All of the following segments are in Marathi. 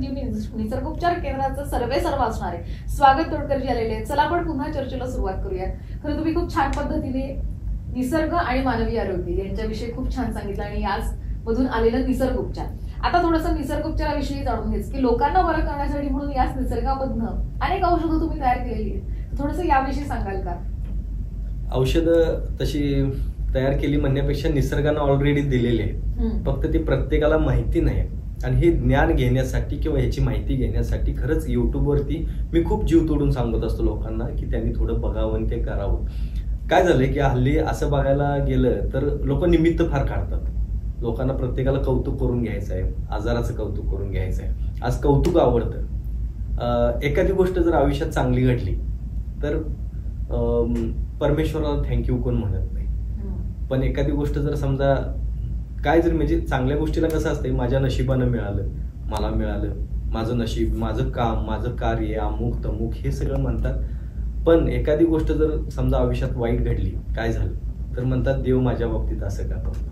संजीवनी निसर्गोपचार केंद्राचं सर्वे असणार आहे. स्वागत तोडकरजी आलेले आहेत. चला आपण पुन्हा चर्चेला सुरुवात करूया. खरं तुम्ही खूप छान पद्धतीने निसर्ग आणि मानवी आरोग्य यांच्याविषयी खूप छान सांगितलं आणि याच मधून आलेलं निसर्गोपचार. आता थोडंसं निसर्गोपचाराविषयी जाणून घ्यायचं की लोकांना बरं करण्यासाठी म्हणून याच निसर्गामधनं अनेक औषधं तुम्ही तयार केलेली आहेत. थोडंसं याविषयी सांगाल का? औषधं तशी तयार केली म्हणण्यापेक्षा निसर्गानं ऑलरेडी दिलेली आहे, फक्त ती प्रत्येकाला माहिती नाही. आणि हे ज्ञान घेण्यासाठी किंवा ह्याची माहिती घेण्यासाठी खरंच युट्यूबवरती मी खूप जीव तोडून सांगत असतो लोकांना की त्यांनी थोडं बघावं आणि ते करावं. काय झालंय की हल्ली असं बघायला गेलं तर लोक निमित्त फार काढतात. लोकांना प्रत्येकाला कौतुक करून घ्यायचं आहे, आजाराचं कौतुक करून घ्यायचं आहे. आज कौतुक आवडतं. एखादी गोष्ट जर आयुष्यात चांगली घडली तर परमेश्वराला थँक्यू कोण म्हणत नाही. पण एखादी गोष्ट जर समजा काय जर म्हणजे चांगल्या गोष्टीला कसं असतंय, माझ्या नशिबानं मिळालं, मला मिळालं, माझं नशीब, माझं काम, माझं कार्य, अमुक तमुक हे सगळं म्हणतात. पण एखादी गोष्ट जर समजा आयुष्यात वाईट घडली, काय झालं तर म्हणतात देव माझ्या बाबतीत असं का करतो.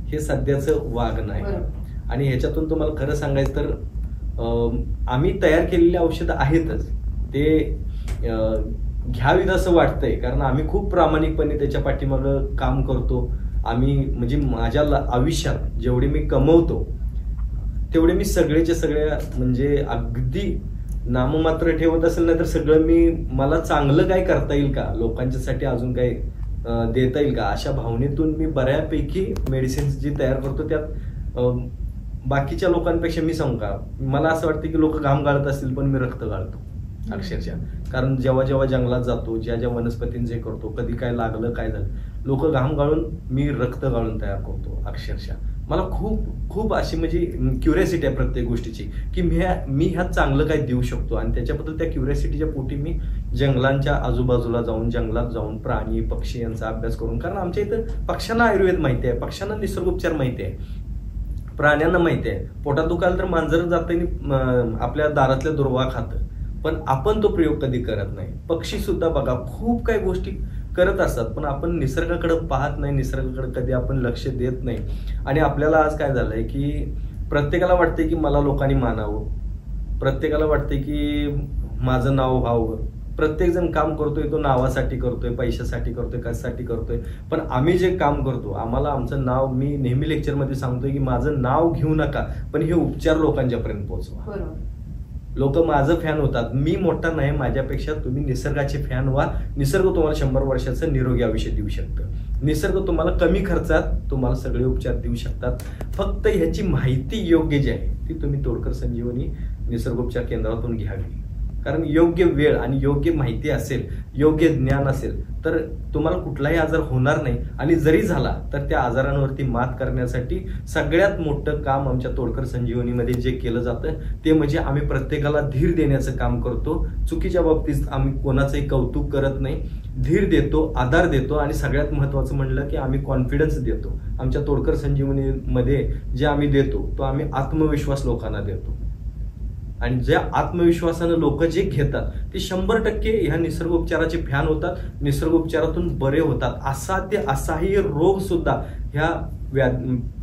हे सध्याचं वागणं आहे. आणि ह्याच्यातून तुम्हाला खरं सांगायचं तर आम्ही तयार केलेली औषधं आहेतच, ते घ्यावीत असं वाटतंय कारण आम्ही खूप प्रामाणिकपणे त्याच्या पाठीमागं काम करतो. आम्ही म्हणजे माझ्या आयुष्यात जेवढे मी कमवतो तेवढे मी सगळेच्या सगळ्या म्हणजे अगदी नाममात्र ठेवत असेल ना तर सगळं मला चांगलं काय करता येईल का, लोकांच्यासाठी अजून काय देता येईल का, अशा भावनेतून मी बऱ्यापैकी मेडिसिन्स जी तयार करतो त्यात बाकीच्या लोकांपेक्षा मी सांगू का, मला असं वाटतं की लोक घाम गाळत असतील पण मी रक्त गाळतो अक्षरशः. कारण जेव्हा जेव्हा जंगलात जातो, ज्या ज्या वनस्पतींचे करतो, कधी काय लागलं काय झालं, लोक घाम गाळून मी रक्त गाळून तयार करतो अक्षरशः. मला खूप खूप अशी म्हणजे क्युरियोसिटी आहे प्रत्येक गोष्टीची की मी ह्यात चांगलं काय देऊ शकतो. आणि त्याच्याबद्दल त्या क्युरियोसिटीच्या पोटी मी जंगलांच्या आजूबाजूला जाऊन, जंगलात जाऊन प्राणी पक्षी यांचा अभ्यास करून, कारण आमच्या इथं पक्ष्यांना आयुर्वेद माहिती आहे, पक्ष्यांना निसर्गोपचार माहिती आहे, प्राण्यांना माहिती आहे. पोटात दुखायला तर मांजर जातं आपल्या दारातल्या दुर्वा खातं, पण आपण तो प्रयोग कधी करत नाही. पक्षी सुद्धा बघा खूप काही गोष्टी करत असतात पण आपण निसर्गाकडे पाहत नाही, निसर्गाकडे कधी आपण लक्ष देत नाही. आणि आपल्याला आज काय झालंय की प्रत्येकाला वाटतंय की मला लोकांनी मानावं, प्रत्येकाला वाटतंय की माझं नाव व्हावं. प्रत्येक जण काम करतोय तो नावासाठी करतोय, पैशासाठी करतोय, कशासाठी करतोय. पण आम्ही जे काम करतो आम्हाला आमचं नाव, मी नेहमी लेक्चरमध्ये सांगतोय की माझं नाव घेऊ नका पण हे उपचार लोकांच्यापर्यंत पोहोचवा. लोक माझं फॅन होतात, मी मोठा नाही, माझ्यापेक्षा तुम्ही निसर्गाचे फॅन व्हा. निसर्ग तुम्हाला 100 वर्षाचं निरोगी आयुष्य देऊ शकतं. निसर्ग तुम्हाला कमी खर्चात तुम्हाला सगळे उपचार देऊ शकतात. फक्त ह्याची माहिती योग्य जी आहे ती तुम्ही तोडकर संजीवनी निसर्गोपचार केंद्रातून घ्यावी. कारण योग्य वेळ आणि योग्य माहिती असेल, योग्य ज्ञान असेल तर तुम्हाला कुठलाही आजार होणार नाही. आणि जरी झाला तर त्या आजारांवरती मात करण्यासाठी सगळ्यात मोठं काम आमच्या तोडकर संजीवनीमध्ये जे केलं जातं ते म्हणजे आम्ही प्रत्येकाला धीर देण्याचं काम करतो. चुकीच्या बाबतीत आम्ही कोणाचंही कौतुक करत नाही, धीर देतो, आधार देतो. आणि सगळ्यात महत्वाचं म्हणलं की आम्ही कॉन्फिडन्स देतो. आमच्या तोडकर संजीवनीमध्ये जे आम्ही देतो तो आम्ही आत्मविश्वास लोकांना देतो. आणि ज्या आत्मविश्वासानं लोक जे घेतात ते 100% ह्या निसर्गोपचाराचे फॅन होतात, निसर्गोपचारातून बरे होतात. असाध्य असाही रोग सुद्धा ह्या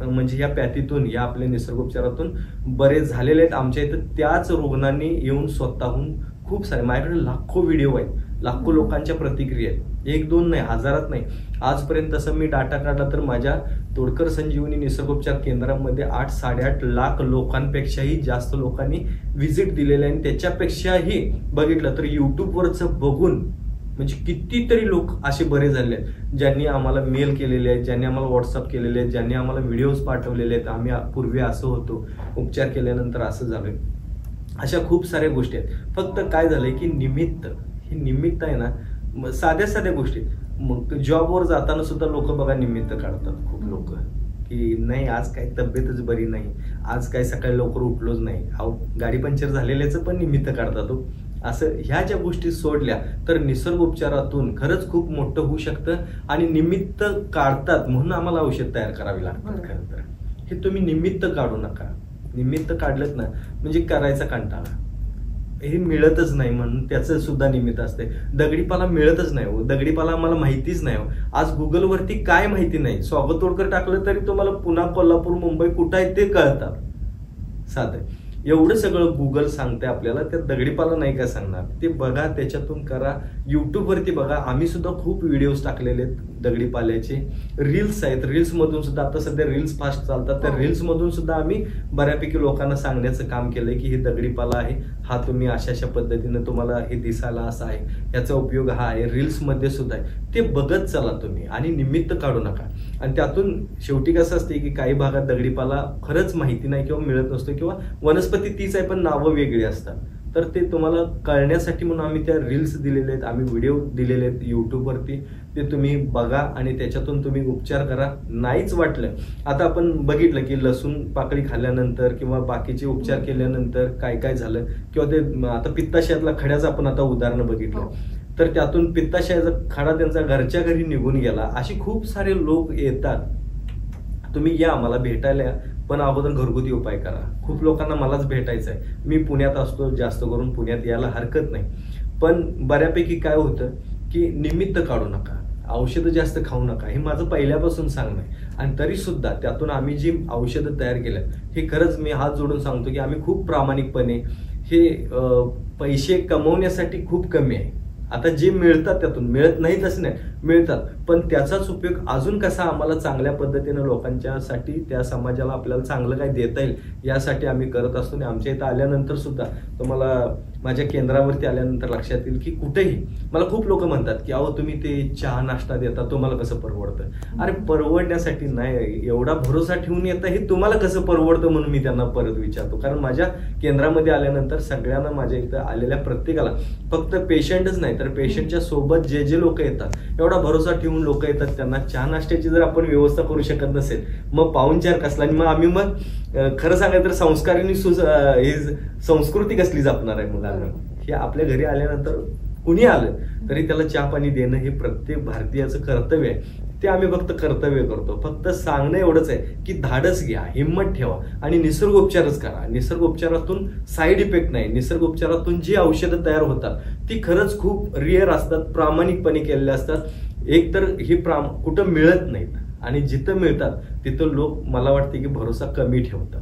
म्हणजे ह्या पॅथीतून, या आपल्या निसर्गोपचारातून बरे झालेले आहेत. आमच्या इथं त्याच रुग्णांनी येऊन स्वतःहून खूप सारे, माझ्याकडे लाखो व्हिडिओ आहेत, लाखो लोकांच्या प्रतिक्रिया आहेत, 1-2 नाही, हजारात नाही. आजपर्यंत तसं मी डाटा काढला तर माझ्या तोडकर संजीवनी निसर्गोपचार केंद्रामध्ये 8-8.5 लाख लोकांपेक्षाही जास्त लोकांनी व्हिजिट दिलेले आहे. आणि त्याच्यापेक्षाही बघितलं तर युट्यूबवरचं बघून म्हणजे कितीतरी लोक असे बरे झाले आहेत, ज्यांनी आम्हाला मेल केलेले आहेत, ज्यांनी आम्हाला व्हॉट्सअप केलेले आहेत, ज्यांनी आम्हाला व्हिडिओज पाठवलेले आहेत. आम्ही पूर्वी असं होतो, उपचार केल्यानंतर असं झालंय. अशा खूप साऱ्या गोष्टी आहेत. फक्त काय झालंय की निमित्त, हे निमित्त आहे ना, साध्या साध्या गोष्टी. मग जॉबवर जाताना सुद्धा लोक बघा निमित्त काढतात खूप लोक की नाही आज काही तब्येतच बरी नाही, आज काही सकाळी लवकर उठलोच नाही, गाडी पंक्चर झालेल्याचं पण निमित्त काढतात. असं ह्या ज्या गोष्टी सोडल्या तर निसर्गोपचारातून खरंच खूप मोठं होऊ शकतं. आणि निमित्त काढतात म्हणून आम्हाला औषध तयार करावी लागतात. खरं तर हे तुम्ही निमित्त काढू नका. निमित्त काढलं ना म्हणजे करायचा कंटाळा, हे मिळतच नाही म्हणून त्याचं सुद्धा निमित्त असते. दगडीपाला मिळतच नाही हो, दगडीपाला मला माहितीच नाही हो. आज गुगलवरती काय माहिती नाही, स्वागत तोडकर टाकलं तरी तुम्हाला पुन्हा, कोल्हापूर, मुंबई कुठं आहे ते कळतात साधं. एवढं सगळं गुगल सांगते आपल्याला, त्या दगडीपाला नाही काय सांगणार, ते बघा, त्याच्यातून करा. युट्यूबवरती बघा, आम्ही सुद्धा खूप व्हिडिओज टाकलेले आहेत दगडीपाल्याचे. रील्स आहेत, रील्स मधून सुद्धा, आता सध्या रील्स फास्ट चालतात, त्या रील्स मधून सुद्धा आम्ही बऱ्यापैकी लोकांना सांगण्याचं काम केलंय की हे दगडीपाला आहे, हा तुम्ही अशा पद्धतीने तुम्हाला हे दिसायला असा आहे, याचा उपयोग हा आहे. रील्स मध्ये सुद्धा आहे, ते बघत चला तुम्ही आणि निमित्त काढू नका. आणि त्यातून शेवटी कसं असते की काही भागात दगडीपाला खरंच माहिती नाही किंवा मिळत नसतो, किंवा वनस्पती तीच आहे पण नावं वेगळी असतात. तर ते तुम्हाला कळण्यासाठी म्हणून आम्ही त्या रील्स दिलेले आहेत, आम्ही व्हिडिओ दिलेले आहेत युट्यूबवरती, ते तुम्ही बघा आणि त्याच्यातून तुम्ही उपचार करा. नाहीच वाटलं, आता आपण बघितलं की लसूण पाकळी खाल्ल्यानंतर किंवा बाकीचे उपचार केल्यानंतर काय काय झालं, किंवा ते आता पित्ताशयातला खड्याचं आपण आता उदाहरण बघितलं, तर त्यातून पित्ताशयाचा खडा त्यांचा घरच्या घरी निघून गेला. अशी खूप सारे लोक येतात, तुम्ही या मला भेटायला, पण अगोदर घरगुती उपाय करा. खूप लोकांना मलाच भेटायचं आहे, मी पुण्यात असतो, जास्त करून पुण्यात यायला हरकत नाही, पण बऱ्यापैकी काय होतं की निमित्त काढू नका, औषधं जास्त खाऊ नका, हे माझं पहिल्यापासून सांगणं आहे. आणि तरी सुद्धा त्यातून आम्ही जी औषधं तयार केल्या, हे खरंच मी हात जोडून सांगतो की आम्ही खूप प्रामाणिकपणे, हे पैसे कमवण्यासाठी खूप कमी आहे. आता जे मिळतात त्यातून, मिळत नाहीत असं नाही, मिळतात, पण त्याचाच उपयोग अजून कसा आम्हाला चांगल्या पद्धतीनं लोकांच्यासाठी, त्या समाजाला आपल्याला चांगलं काय देता येईल यासाठी आम्ही करत असतो. आणि आमच्या इथं आल्यानंतर सुद्धा तुम्हाला माझ्या केंद्रावरती आल्यानंतर लक्षात येईल की कुठेही मला खूप लोक म्हणतात की अहो तुम्ही ते चहा नाश्ता देता, तुम्हाला कसं परवडतं. अरे परवडण्यासाठी नाही, एवढा भरोसा ठेवून येतं, हे तुम्हाला कसं परवडतं म्हणून मी त्यांना परत विचारतो. कारण माझ्या केंद्रामध्ये आल्यानंतर सगळ्यांना, माझ्या इथं आलेल्या प्रत्येकाला, फक्त पेशंटच नाही तर पेशंटच्या सोबत जे जे लोक येतात, एवढा भरोसा ठेवून लोक येतात, त्यांना चहा नाश्त्याची जर आपण व्यवस्था करू शकत नसेल, मग पाहुणचार कसला. आणि मग आम्ही खरं सांगायचं तर संस्कारांनी हे संस्कृती कसली जपणार आहे मुलांना. हे आपल्या घरी आल्यानंतर कुणी आलं तरी त्याला चहा पाणी देणं हे प्रत्येक भारतीयाचं कर्तव्य आहे. ते आम्ही फक्त कर्तव्य करतो. फक्त सांगणं एवढंच आहे की धाडस घ्या, हिंमत ठेवा आणि निसर्गोपचारच करा. निसर्गोपचारातून साईड इफेक्ट नाही, निसर्गोपचारातून जी औषधं तयार होतात ती खरंच खूप रिअर असतात, प्रामाणिकपणे केलेले असतात. एक तर ही कुठं मिळत नाहीत, आणि जिथं मिळतात तिथं लोक, मला वाटते की भरोसा कमी ठेवतात.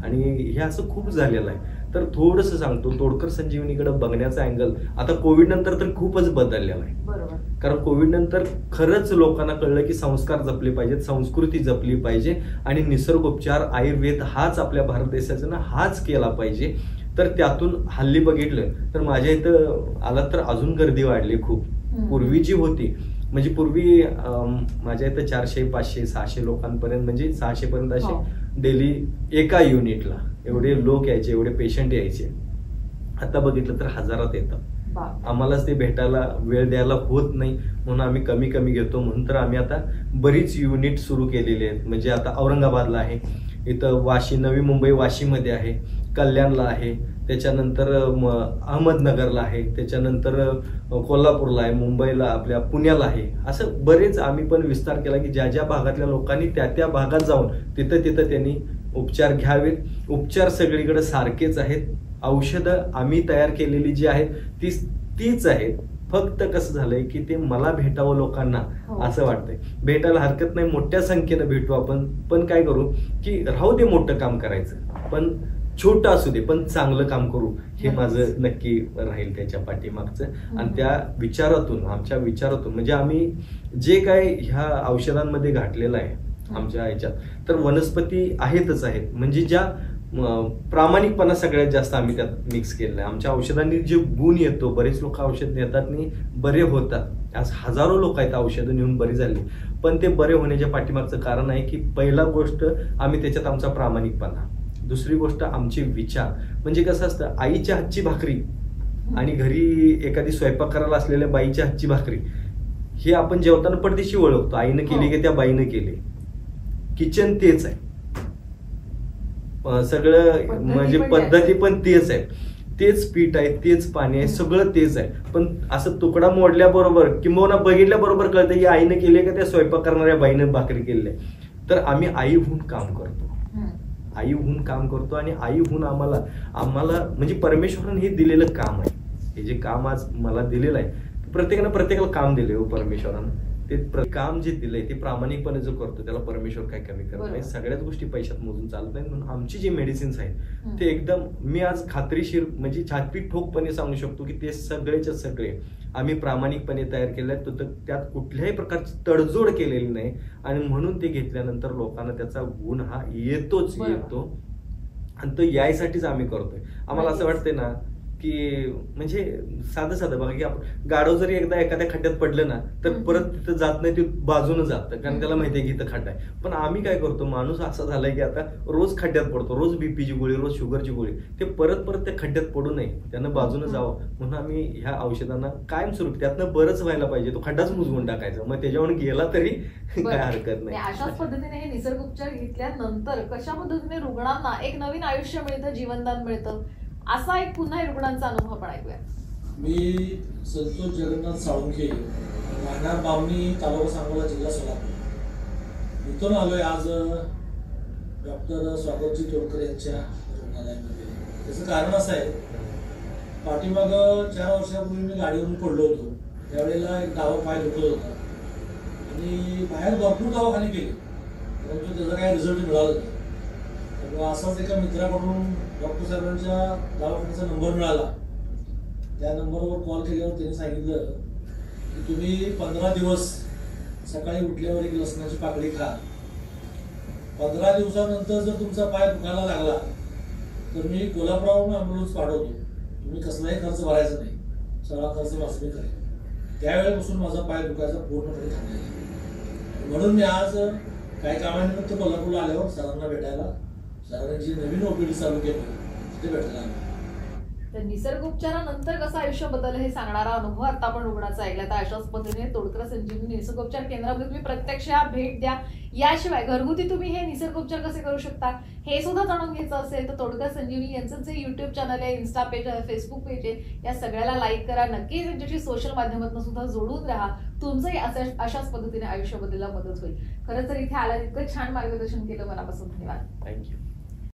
आणि हे असं खूप झालेलं आहे. तर थोडंसं सांगतो, तोडकर संजीवनीकडे बघण्याचा अँगल आता कोविड नंतर तर खूपच बदललेला आहे. बरोबर. कारण कोविड नंतर खरंच लोकांना कळलं की संस्कार जपले पाहिजेत, संस्कृती जपली पाहिजे, आणि निसर्गोपचार, आयुर्वेद हाच आपल्या भारत देशाचा ना, हाच केला पाहिजे. तर त्यातून हल्ली बघितलं तर माझ्या इथं आला तर अजून गर्दी वाढली खूप. पूर्वी जी होती, म्हणजे पूर्वी माझ्या इथं 400, 500, 600 लोकांपर्यंत, म्हणजे 600 पर्यंत असे डेली एका युनिटला एवढे लोक यायचे, एवढे पेशंट यायचे. आता बघितलं तर हजारात येतात. आम्हालाच ते भेटायला वेळ द्यायला होत नाही, म्हणून आम्ही कमी कमी घेतो. म्हणून तर आम्ही आता बरीच युनिट सुरू केलेली आहेत. म्हणजे आता औरंगाबादला आहे, इथं वाशी, नवी मुंबई वाशीमध्ये आहे, कल्याणला आहे, त्याच्यानंतर अहमदनगरला आहे, त्याच्यानंतर कोल्हापूरला आहे, मुंबईला, आपल्या पुण्याला आहे. असं बरेच आम्ही पण विस्तार केला की ज्या ज्या भागातल्या लोकांनी त्या त्या भागात जाऊन तिथं त्यांनी उपचार घ्यावेत. उपचार सगळीकडे सारखेच आहेत. औषधं आम्ही तयार केलेली जी आहेत तीच आहेत. फक्त कसं झालंय की ते मला भेटावं लोकांना असं वाटतंय. भेटायला हरकत नाही, मोठ्या संख्येनं भेटू आपण, पण काय करू की राहू दे मोठं काम करायचं, पण छोटं असू दे पण चांगलं काम करू, हे माझं नक्की राहील त्याच्या पाठीमागचं. आणि त्या विचारातून, आमच्या विचारातून, म्हणजे आम्ही जे काय ह्या औषधांमध्ये घातलेलं आहे आमच्या ह्याच्यात, तर वनस्पती आहेतच आहेत. म्हणजे ज्या प्रामाणिकपणा सगळ्यात जास्त आम्ही त्यात मिक्स केलेला आहे. आमच्या औषधांनी जे गुण येतो, बरेच लोक औषध नेतात आणि बरे होतात. आज हजारो लोक आहेत औषधं नेऊन बरी झाली, पण ते बरे होण्याच्या पाठीमागचं कारण आहे की पहिला गोष्ट आम्ही त्याच्यात आमचा प्रामाणिकपणा, दुसरी गोष्ट आमचे विचार. म्हणजे कसं असतं, आईच्या हातची भाकरी आणि घरी एखादी स्वयंपाक करायला असलेल्या बाईच्या हातची भाकरी, हे आपण जेवताना पडदेशी ओळखतो. आईनं केली की त्या बाईनं केली. किचन तेच आहे, सगळं म्हणजे पद्धती पण तेच आहे, तेच पीठ आहे, तेच पाणी आहे, सगळं तेच आहे. पण असं तुकडा मोडल्याबरोबर किंवा बघितल्याबरोबर कळतं की आईनं केले का त्या स्वयंपाक करणाऱ्या बाईनं भाकरी केली आहे. तर आम्ही आई होऊन काम करतो, आई होऊन काम करतो. आणि आई होऊन आम्हाला म्हणजे परमेश्वरानं हे दिलेलं काम आहे. हे जे काम आज मला दिलेलं आहे, प्रत्येकाला काम दिले हो परमेश्वरानं. काम जे दिलंय ते प्रामाणिकपणे जो करतो त्याला परमेश्वर काय कमी करत नाही. बरोबर. सगळ्याच गोष्टी पैशात मोजून चालत नाही. म्हणून आमची जी मेडिसिन्स आहेत हम्म. ते एकदम मी आज खात्रीशीर म्हणजे छाती ठोकपणे सांगू शकतो की ते सगळेच्या सगळे आम्ही प्रामाणिकपणे तयार केले आहेत. तर त्यात कुठल्याही प्रकारची तडजोड केलेली नाही आणि म्हणून ते घेतल्यानंतर लोकांना त्याचा गुण हा येतोच बरोबर. येतो आणि तो यायसाठीच आम्ही करतोय. आम्हाला असं वाटतंय ना की म्हणजे साधं साधं बघा की आपण गाडव जरी एकदा एखाद्या खड्ड्यात पडलं ना तर परत तिथं जात नाही, ते बाजूनं जातं कारण त्याला माहितीये की इथं खड्डा आहे. पण आम्ही काय करतो, माणूस असा झालाय की आता रोज खड्ड्यात पडतो, रोज बीपीची गोळी, रोज शुगरची गोळी, ते परत परत त्या खड्ड्यात पडू नये, त्यानं बाजूनं जावं म्हणून आम्ही ह्या औषधांना कायमस्वरूपी त्यातनं बरंच व्हायला पाहिजे, तो खड्डाच मुजवून टाकायचा, मग त्याच्यावर गेला तरी काय हरकत नाही. अशाच पद्धतीने हे निसर्ग उपचार घेतल्यानंतर कशा पद्धतीने रुग्णांना एक नवीन आयुष्य मिळतं, जीवनदान मिळतं, असा एक पुन्हा रुग्णांचा अनुभव आपण ऐकूया. मी संतोष जगन्नाथ साळुंखे, राहणार बामणी, तालुका सांगोला, जिल्हा सोलापूर इथून आलोय आज डॉक्टर स्वागतजी तोडकर यांच्या रुग्णालयामध्ये. त्याचं कारण असं आहे, पाठीमाग 4 वर्षापूर्वी मी गाडीवरून पडलो होतो. त्यावेळेला एक डावा पाय दुखत होता आणि बाहेर भरपूर दवाखाने केले परंतु त्याचा काही रिझल्ट मिळाला नाही. तर असाच एका मित्राकडून डॉक्टर साहेबांच्या दवाखान्याचा नंबर मिळाला. त्या नंबरवर कॉल केल्यावर त्यांनी सांगितलं की तुम्ही 15 दिवस सकाळी उठल्यावर एक लसणाची पाकळी खा. 15 दिवसानंतर जर तुमचा पाय दुखायला लागला तर मी कोल्हापुरावरून ॲम्ब्युलन्स पाठवतो, तुम्ही कसलाही खर्च भरायचा नाही, सगळा खर्च माझं मी करेन. त्यावेळेपासून माझा पाय दुखायचा पूर्णपणे थांबलेला. म्हणून मी आज काही कामानिमित्त कोल्हापूरला आल्यावर सरांना भेटायला, सरांची नवीन ओपीडी चालू केली तिथे भेटायला आलो. तर निसर्ग उपचारानंतर कसं आयुष्य बदललं हे सांगणारा अनुभव आता आपण रुग्णाचा ऐकला. तर अशाच पद्धतीने तोडकर संजीवनी निसर्गोपचार केंद्रामध्ये तुम्ही प्रत्यक्ष भेट द्या. याशिवाय घरगुती तुम्ही हे निसर्गोपचार कसे करू शकता हे सुद्धा जाणून घ्यायचं असेल तर तोडकर संजीवनी यांचं जे युट्यूब चॅनल आहे, इन्स्टा पेज आहे, फेसबुक पेज आहे, या सगळ्याला लाईक करा. नक्की त्यांच्याशी सोशल माध्यमातून सुद्धा जोडून राहा. तुमचंही अशाच पद्धतीने आयुष्य बदलायला मदत होईल. खरंच तर इथे आला इतकं छान मार्गदर्शन केलं, मनापासून धन्यवाद. थँक्यू.